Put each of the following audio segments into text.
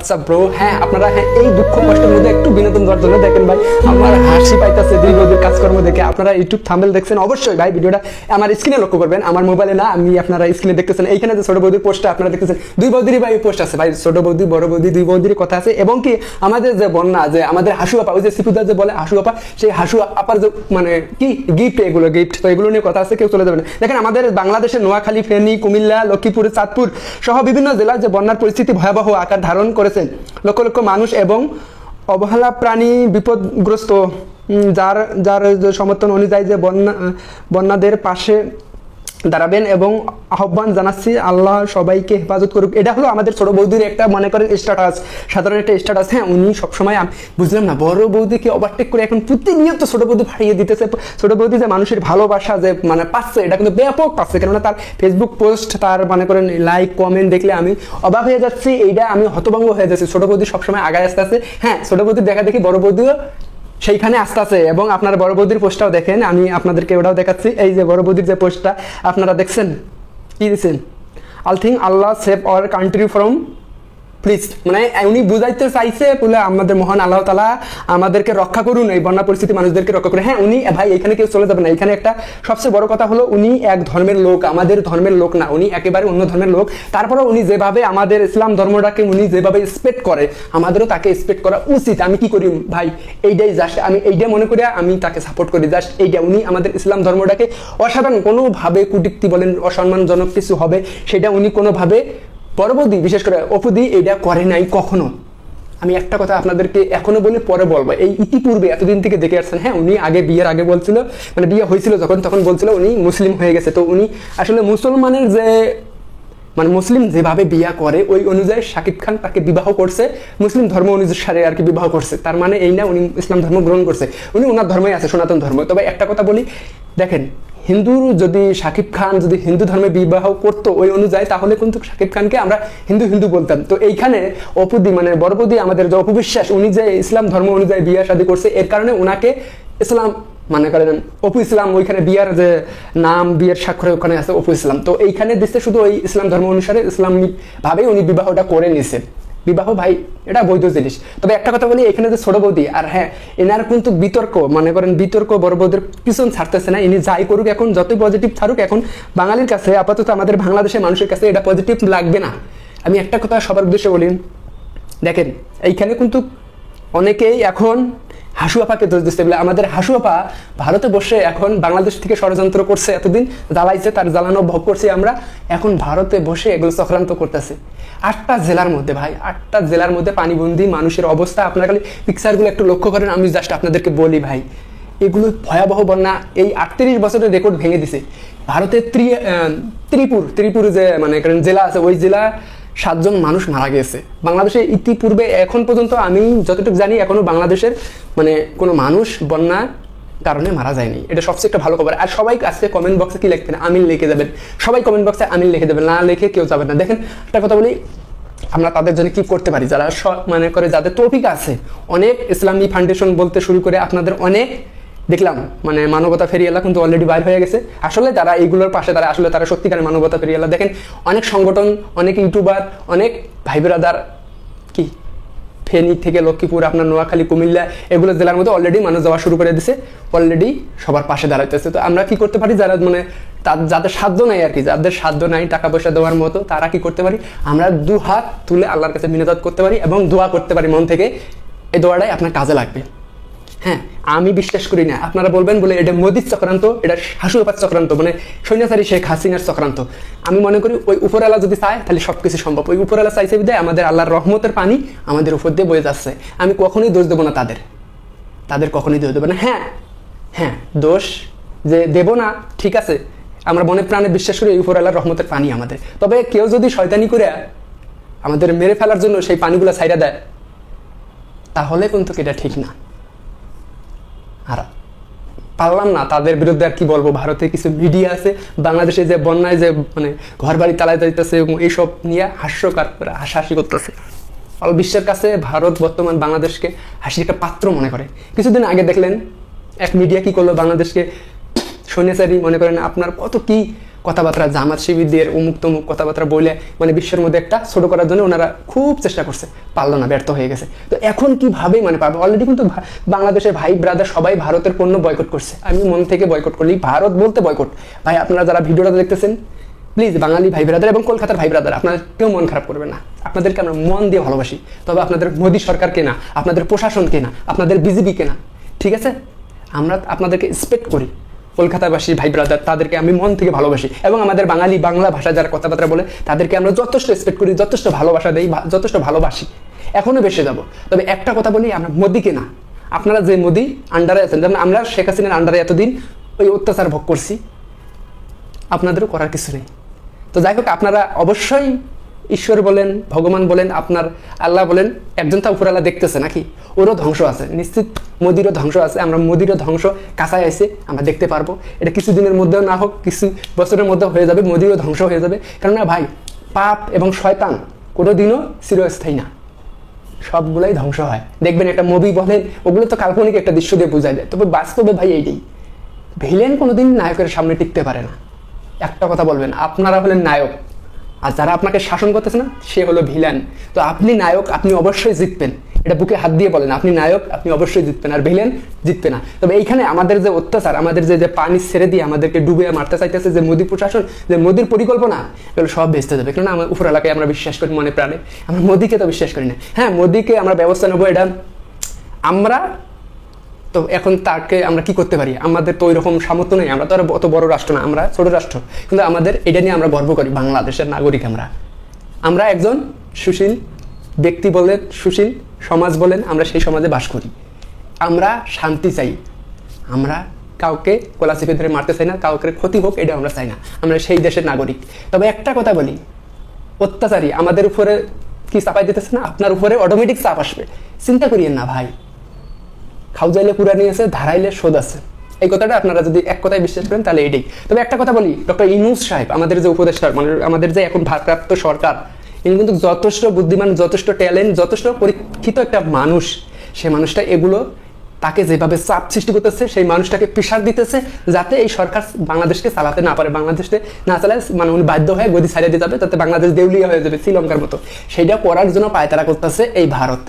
WhatsApp bro. হ্যাঁ আপনারা এই দুঃখ কষ্টের মধ্যে একটু বিনোদন দেওয়ার জন্য দেখেন ভাই, আমার হাসি পাইতেছে দুই বৌদির কাজকর্ম দেখে। আপনারা ইউটিউব থাম্বনেল দেখছেন, অবশ্যই ভাই ভিডিওটা আমার স্ক্রিনে লক্ষ্য করবেন, আমার মোবাইলে না, আমি আপনারা স্ক্রিনে দেখতেছেন। এইখানে যে ছোট বৌদির পোস্টটা আপনারা দেখতেছেন, দুই বৌদিরই ভাই পোস্ট আছে ভাই, ছোট বৌদি বড় বৌদি দুই বৌদির কথা আছে। এবং কি আমাদের যে বন্যা, যে আমাদের হাসু আপা, ওই যে সিপুদা যে বলে হাসু আপা, সেই হাসু আপার যে মানে কি গিফট, এগুলো গিফট, তো এগুলো নিয়ে কথা আছে, কেউ চলে যাবে না। দেখেন আমাদের বাংলাদেশের নোয়াখালী, ফেনী, কুমিল্লা, লক্ষ্মীপুর, চাঁদপুর সহ বিভিন্ন জেলায় যে বন্যার পরিস্থিতি ভয়াবহ আকার ধারণ করেছেন, লক্ষ লক্ষ মানুষ এবং অবহেলা প্রাণী বিপদগ্রস্ত, যার যার সমর্থন অনুযায়ী যে বন্যাদের পাশে দাঁড়াবেন এবং আহ্বান জানাচ্ছি, আল্লাহ সবাইকে হেফাজত করুক। এটা হলো আমাদের ছোট বৌদির একটা মনে করেন স্ট্যাটাস, সাধারণ একটা স্ট্যাটাস। হ্যাঁ উনি সবসময় বুঝলাম না, বড় বৌদিকে ওভারটেক করে এখন প্রতিনিয়ত ছোট বৌদি ফাটিয়ে দিতেছে। ছোট বৌদি যে মানুষের ভালোবাসা যে মানে পাচ্ছে, এটা কিন্তু ব্যাপক পাচ্ছে, কেননা তার ফেসবুক পোস্ট, তার মনে করেন লাইক কমেন্ট দেখলে আমি অবাক হয়ে যাচ্ছি, এইটা আমি হতভঙ্গ হয়ে যাচ্ছি। ছোট বৌদি সবসময় আগায় আসতে আছে। হ্যাঁ ছোট বৌদির দেখা দেখি বড় বৌদিও সেইখানে আস্তে আস্তে। এবং আপনার বড় বৌদির পোস্টটাও দেখেন, আমি আপনাদেরকে ওটাও দেখাচ্ছি। এই যে বড় বৌদির যে পোস্টটা আপনারা দেখছেন, কি দিচ্ছেন, I think Allah save our country from please, মানে উনি বুঝাইতে চাইছে বলে আমাদের মহান আল্লাহ তাআলা আমাদেরকে রক্ষা করুন, এই বন্যা পরিস্থিতি মানুষদেরকে রক্ষা করুন। হ্যাঁ উনি ভাই এখানে কেউ চলে যাবে না। এখানে একটা সবচেয়ে বড় কথা হলো, উনি এক ধর্মের লোক, আমাদের ধর্মের লোক না, উনি একেবারে অন্য ধর্মের লোক। তারপরে উনি যেভাবে আমাদের ইসলাম ধর্মটাকে উনি যেভাবে রেসপেক্ট করে, আমাদেরও তাকে রেসপেক্ট করা উচিত। আমি কি করি ভাই, এইটাই জাস্ট আমি এইটা মনে করি, আমি তাকে সাপোর্ট করি জাস্ট এইটা। উনি আমাদের ইসলাম ধর্মটাকে অসাধারণ, কোনোভাবে কুটিক্তি বলেন অসম্মানজনক কিছু হবে সেটা উনি কোনোভাবে, পরবর্তী বিশেষ করে অপুদি এটা করে নাই কখনো। আমি একটা কথা আপনাদেরকে এখনো বলি, পরে বলবো, এই ইতিপূর্বে এতদিন থেকে দেখে আসছেন। হ্যাঁ উনি আগে বিয়ের আগে বলছিল, মানে বিয়ে হয়েছিল যখন, তখন বলছিল উনি মুসলিম হয়ে গেছে। তো উনি আসলে মুসলমানের যে মানে মুসলিম যেভাবে বিয়ে করে ওই অনুযায়ী শাকিব খান তাকে বিবাহ করছে, মুসলিম ধর্ম অনুসারে আর কি বিবাহ করছে। তার মানে এই না উনি ইসলাম ধর্ম গ্রহণ করছে, উনি ওনার ধর্মই আছে, সনাতন ধর্ম। তবে একটা কথা বলি, দেখেন হিন্দু যদি শাকিব খান যদি হিন্দু ধর্মে বিবাহ করতো ওই অনুযায়ী, তাহলে কিন্তু শাকিব খানকে আমরা হিন্দু হিন্দু বলতাম। তো এইখানে অপুদি মানে বড়বদি আমাদের যে অপবিশ্বাস, উনি যে ইসলাম ধর্ম অনুযায়ী বিয়ে শাদী করছে, এর কারণে ওনাকে ইসলাম মানে করেন অপু ইসলাম, ওইখানে বিয়ার যে নাম, বিয়ের স্বাক্ষরে ওখানে আছে অপু ইসলাম। তো এইখানে দিচ্ছে শুধু ওই ইসলাম ধর্ম অনুসারে, ইসলামিক ভাবে উনি বিবাহটা করে নিছে। বিবাহ ভাই এটা বৈধ জিনিস। তবে একটা কথা বলি, এখানে যে ছোট বৌদি, আর হ্যাঁ এনার কিন্তু বিতর্ক মনে করেন বিতর্ক বড় বৌদির পিছন ছাড়তেছে না। ইনি যাই করুক এখন, যতই পজিটিভ থাকুক, এখন বাঙালির কাছে আপাতত আমাদের বাংলাদেশের মানুষের কাছে এটা পজিটিভ লাগবে না। আমি একটা কথা সবার উদ্দেশ্যে বলি, দেখেন এইখানে কিন্তু অনেকেই এখন হাসু আপাকে দোষ দিচ্ছে বলে, আমাদের হাসু আপা ভারতে বসে এখন বাংলাদেশ থেকে ষড়যন্ত্র করছে, এতদিন জ্বালাইছে, তার জ্বালানো ভোগ করছি আমরা, এখন ভারতে বসে এগুলো চক্রান্ত করতেছে। 8টা জেলার মধ্যে ভাই, 8টা জেলার মধ্যে পানিবন্দী মানুষের অবস্থা, আপনারা খালি পিকচারগুলো একটু লক্ষ্য করেন। আমি জাস্ট আপনাদেরকে বলি ভাই, এগুলো ভয়াবহ বন্যা, এই 38 বছরের রেকর্ড ভেঙে দিছে। ভারতের ত্রিপুর যে মানে জেলা আছে, ওই জেলা 7 জন মানুষ মারা গেছে। বাংলাদেশে ইতিপূর্বে এখন পর্যন্ত আমি যতটুকু জানি এখনো বাংলাদেশের মানে কোনো মানুষ বন্যার কারণে মারা যায়নি। এটা সবচেয়ে একটা ভালো খবর। আর সবাই আজকে কমেন্ট বক্সে কি লিখবেন, আমিন লিখে দেবেন, সবাই কমেন্ট বক্সে আমিন লিখে দেবেন, না লিখে কেউ যাবেন না। দেখেন একটা কথা বলি, আমরা তাদের জন্য কি করতে পারি, যারা মানে করে যাদের তৌফিক আছে, অনেক ইসলামী ফাউন্ডেশন বলতে শুরু করে আপনাদের অনেক দেখলাম মানে মানবতা ফেরিয়ালা কিন্তু অলরেডি বাইর হয়ে গেছে। আসলে তারা এইগুলোর পাশে, তারা আসলে তারা সত্যিকারের মানবতা ফেরিয়ালা। দেখেন অনেক সংগঠন, অনেক ইউটিউবার, অনেক ভাই ব্রাদার কি ফেনী থেকে লক্ষ্মীপুর, আপনার নোয়াখালী, কুমিল্লা এগুলো জেলার মধ্যে অলরেডি মানুষ যাওয়া শুরু করে দিছে, অলরেডি সবার পাশে দাঁড়াইতেছে। তো আমরা কি করতে পারি, যারা মানে যাদের সাধ্য নাই আর কি, যাদের সাধ্য নাই টাকা পয়সা দেওয়ার মতো, তারা কি করতে পারি, আমরা 2 হাত তুলে আল্লাহর কাছে মিনতি করতে পারি এবং দোয়া করতে পারি মন থেকে। এই দোয়াটাই আপনার কাজে লাগবে। হ্যাঁ আমি বিশ্বাস করি না, আপনারা বলবেন বলে এটা মোদির চক্রান্ত, এটা হাসু আপার চক্রান্ত, মানে সৈন্যচারী শেখ হাসিনার চক্রান্ত। আমি মনে করি ওই উপরওয়ালা যদি চায় তাহলে সবকিছু সম্ভব। ওই উপরওয়ালা চাইছে বিধায় আমাদের আল্লাহর রহমতের পানি আমাদের উপর দিয়ে বয়ে যাচ্ছে। আমি কখনোই দোষ দেবো না তাদের কখনোই দোষ দেবো না। হ্যাঁ দোষ যে দেবো না, ঠিক আছে, আমরা মনে প্রাণে বিশ্বাস করি এই উপরওয়ালার রহমতের পানি আমাদের। তবে কেউ যদি শয়তানি করে আমাদের মেরে ফেলার জন্য সেই পানিগুলো ছাইড়া দেয়, তাহলে কিন্তু এটা ঠিক না। আর পারলাম না তাদের বিরুদ্ধে আর কি বলবো। ভারতে কিছু মিডিয়া আছে, বাংলাদেশে যে বন্যায় যে মানে ঘর বাড়ি তালায় যাইতেছে এবং এইসব নিয়ে হাস্যকার করে হাসাহাসি করতেছে। অল বিশ্বের কাছে ভারত বর্তমান বাংলাদেশকে হাসির একটা পাত্র মনে করে। কিছুদিন আগে দেখলেন এক মিডিয়া কি করলো, বাংলাদেশকে সৈন্যচারী মনে করেন আপনার কত কি কথাবার্তা জামাত শিবিরদের অমুক তমুক কথাবার্তা বলে মানে বিশ্বের মধ্যে একটা ছোট করার জন্য ওনারা খুব চেষ্টা করছে, পারলো না, ব্যর্থ হয়ে গেছে। তো এখন কিভাবে মানে পারবে? অলরেডি কিন্তু বাংলাদেশের ভাই ব্রাদার সবাই ভারতের পণ্য বয়কট করছে। আমি মন থেকে বয়কট করলি, ভারত বলতে বয়কট। ভাই আপনারা যারা ভিডিওটা দেখতেছেন প্লিজ বাঙালি ভাই ব্রাদার এবং কলকাতার ভাই ব্রাদার, আপনারা কেউ মন খারাপ করবে না, আপনাদেরকে আমরা মন দিয়ে ভালোবাসি। তবে আপনাদের মোদী সরকারকে না, আপনাদের প্রশাসনকে না, আপনাদের বিজেপিকে না, ঠিক আছে? আমরা আপনাদেরকে রেসপেক্ট করি, কলকাতাবাসী ভাই ব্রাদার, তাদেরকে আমি মন থেকে ভালোবাসি। এবং আমাদের বাঙালি বাংলা ভাষা যারা কথাবার্তা বলে তাদেরকে আমরা যথেষ্ট রেসপেক্ট করি, যথেষ্ট ভালোবাসা দেই, যথেষ্ট ভালোবাসি, এখনো বেশি যাব। তবে একটা কথা বলি, আমরা মোদীকে না, আপনারা যে মোদী আন্ডারে আছেন, যেমন আমরা শেখ হাসিনার আন্ডারে এতদিন ওই অত্যাচার ভোগ করছি, আপনাদেরও করার কিছু নেই। তো যাই হোক, আপনারা অবশ্যই ঈশ্বর বলেন, ভগবান বলেন, আপনার আল্লাহ বলেন, একজন তা উপর আল্লাহ দেখতেছে নাকি, ওরও ধ্বংস আছে, নিশ্চিত মোদিরও ধ্বংস আছে। আমরা মোদিরও ধ্বংস কাছায় আসে, আমরা দেখতে পারবো। এটা কিছুদিনের মধ্যেও না হোক, কিছু বছরের মধ্যে হয়ে যাবে, মোদিরও ধ্বংস হয়ে যাবে। কেননা ভাই, পাপ এবং শয়তান কোনোদিনও চিরস্থায়ী না, সবগুলাই ধ্বংস হয়। দেখবেন একটা মুভি বলেন, ওগুলো তো কাল্পনিক একটা দৃশ্য দিয়ে বোঝায় যায়, তবে বাস্তবে ভাই এইটাই, ভিলেন কোনোদিন নায়কের সামনে টিকতে পারে না। একটা কথা বলবেন, আপনারা হলেন নায়ক, আর যারা আপনাকে শাসন করতেছে না সে হলো ভিলেন। তো আপনি নায়ক, আপনি অবশ্যই জিতবেন, এটা বুকে হাত দিয়ে বলেন, আপনি নায়ক, আপনি অবশ্যই জিতবেন, আর ভিলেন জিতবে না। তবে এইখানে আমাদের যে অত্যাচার, আমাদের যে পানি ছেড়ে দিয়ে আমাদেরকে ডুবে মারতে চাইতেছে যে মোদী প্রশাসন, যে মোদীর পরিকল্পনা, এগুলো সব ভেস্তে যাবে। কেননা আমার উপর এলাকায় আমরা বিশ্বাস করি মনে প্রাণে, আমরা মোদীকে তো বিশ্বাস করি না। হ্যাঁ, মোদীকে আমরা ব্যবস্থা নেবো, এটা আমরা তো এখন তাকে আমরা কি করতে পারি? আমাদের তো ওই রকম সামর্থ্য নেই, আমরা তো আর অত বড় রাষ্ট্র না, আমরা ছোট রাষ্ট্র, কিন্তু আমাদের এটা নিয়ে আমরা গর্ব করি, বাংলাদেশের নাগরিক আমরা একজন সুশীল ব্যক্তি বলেন, সুশীল সমাজ বলেন, আমরা সেই সমাজে বাস করি। আমরা শান্তি চাই, আমরা কাউকে গলা চেপে ধরে মারতে চাই না, কাউকে ক্ষতি হোক এটা আমরা চাই না, আমরা সেই দেশের নাগরিক। তবে একটা কথা বলি, অত্যাচারী আমাদের উপরে কি চাপাই দিতেছে না, আপনার উপরে অটোমেটিক চাপ আসবে, চিন্তা করিয়েন না ভাই। খাউজাইলে কুরানি আছে, ধারাইলে শোধ আছে, এই কথাটা আপনারা যদি এক কথায় বিশ্বাস করেন তাহলে এটাই। তবে একটা কথা বলি, ডক্টর ইউনূস সাহেব, আমাদের যে উপদেষ্টা, মানে আমাদের যে এখন ভারপ্রাপ্ত সরকার, ইনি কিন্তু যথেষ্ট বুদ্ধিমান, যথেষ্ট ট্যালেন্ট, যথেষ্ট পরীক্ষিত একটা মানুষ। সে মানুষটা এগুলো তাকে যেভাবে চাপ সৃষ্টি করতেছে, সেই মানুষটাকে প্রেশার দিতেছে যাতে এই সরকার বাংলাদেশকে চালাতে না পারে, বাংলাদেশকে না চালায় মানে উনি বাধ্য হয়ে গদি ছাড়িয়ে দিয়ে যাবে, তাতে বাংলাদেশ দেউলিয়া হয়ে যাবে শ্রীলঙ্কার মতো। সেইটা করার জন্য পায়তারা করতেছে এই ভারত।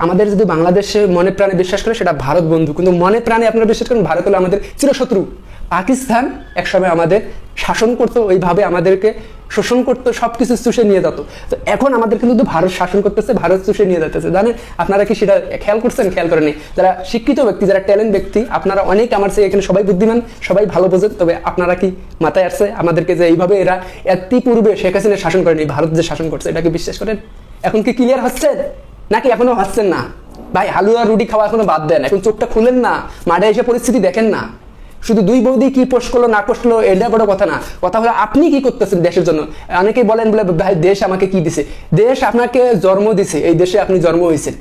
আমাদের যদি বাংলাদেশে মনে প্রাণে বিশ্বাস করে সেটা ভারত বন্ধু, কিন্তু মনে প্রাণে আপনারা বিশ্বাস করেন ভারত হলো আমাদের চিরশত্রু। পাকিস্তান একসময় আমাদের শাসন করতো, ওইভাবে আমাদেরকে শোষণ করতো, সবকিছু চুষে নিয়ে যেত। তো এখন আমাদের কিন্তু ভারত শাসন করতেছে, ভারত চুষে নিয়ে যেতেছে। জানেন আপনারা কি সেটা খেয়াল করছেন? খেয়াল করেনি। যারা শিক্ষিত ব্যক্তি, যারা ট্যালেন্ট ব্যক্তি, আপনারা অনেক আমার চেয়ে এখানে সবাই বুদ্ধিমান, সবাই ভালো বোঝেন। তবে আপনারা কি মাথায় আসছে আমাদেরকে যে এইভাবে এরা এত পূর্বে শেখ হাসিনা শাসন করেনি, ভারত যে শাসন করছে, এটাকে বিশ্বাস করেন? এখন কি ক্লিয়ার হচ্ছে নাকি এখনো হচ্ছেন না? ভাই হালুয়া রুটি খাওয়া এখনো বাদ দেন, এখন চোখটা খুলেন না, মাঠে এসে পরিস্থিতি দেখেন না। শুধু দুই বৌদি কি পোস্ট করলো না পোস্ট করলো এটা বড় কথা না, কথা হলো আপনি কি করতেছেন দেশের জন্য। অনেকেই বলেন বলে ভাই দেশ আমাকে কি দিছে, দেশ আপনাকে জন্ম দিছে, এই দেশে আপনি জন্ম হয়েছেন,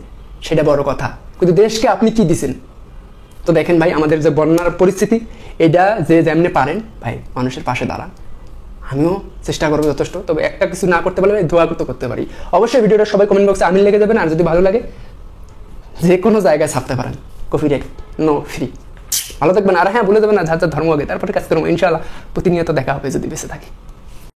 সেটা বড় কথা, কিন্তু দেশকে আপনি কি দিছেন? তো দেখেন ভাই, আমাদের যে বন্যার পরিস্থিতি, এটা যে যেমনি পারেন ভাই মানুষের পাশে দাঁড়ান, আমিও চেষ্টা করবো যথেষ্ট। তবে একটা কিছু না করতে পারলে দোয়া করতে পারি। অবশ্যই ভিডিওটা সবাই কমেন্ট বক্সে আমিন লিখে যাবেন, আর যদি ভালো লাগে যে কোনো জায়গায় ছাপতে পারেন, কপিরাইট নো ফ্রি। ভালো থাকবেন, আর হ্যাঁ ভুলে যাবেন না যার যার ধর্ম আগে, তারপরে কাজ করবো ইনশাআল্লাহ। প্রতিনিয়ত দেখা হবে যদি বেঁচে থাকি।